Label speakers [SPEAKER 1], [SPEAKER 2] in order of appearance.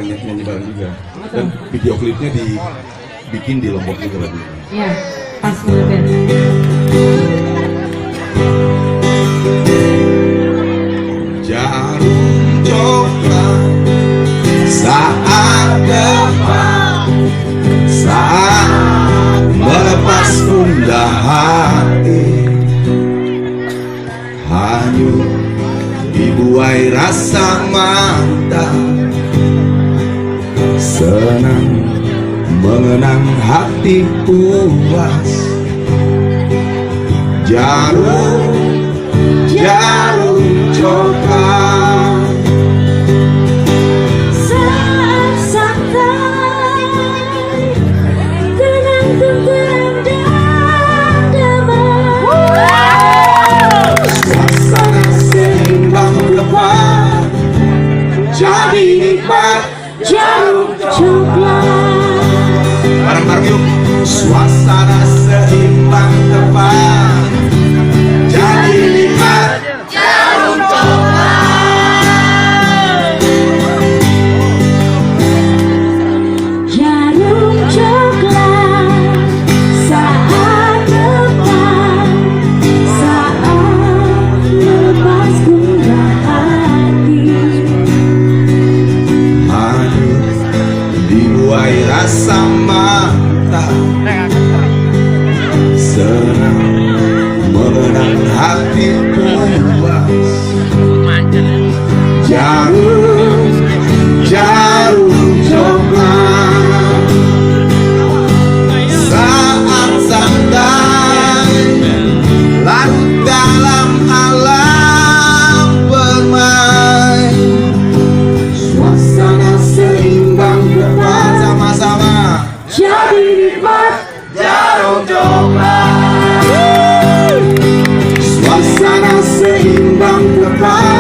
[SPEAKER 1] nyanyi bareng juga. Dan video klipnya dibikin di Lombok juga lagu ini.
[SPEAKER 2] Iya, pas banget.
[SPEAKER 1] Jarum coklat saat depan, saat melepas gundah hati, hanyut dibuai rasa mata, senang mengenang hati puas. Jarum coklat
[SPEAKER 2] Saat santai, tenang, tentram dan damai.
[SPEAKER 1] suasana seimbang tepat, jadi nikmat.
[SPEAKER 2] Jarum coklat.
[SPEAKER 1] Bareng-bareng yuk. Suasana seimbang tepat, jadi nikmat.
[SPEAKER 2] Jarum coklat. Jarum coklat. Saat depan, saat lepas gundah hati,
[SPEAKER 1] Hanyut dibuai rasa mata, senang mengenang hati puas. Jarum coklat saat santai, larut dalam alam bermain. Suasana seimbang tepat, sama-sama
[SPEAKER 2] jadi nikmat.
[SPEAKER 1] jarum coklat. Suasana seimbang tepat,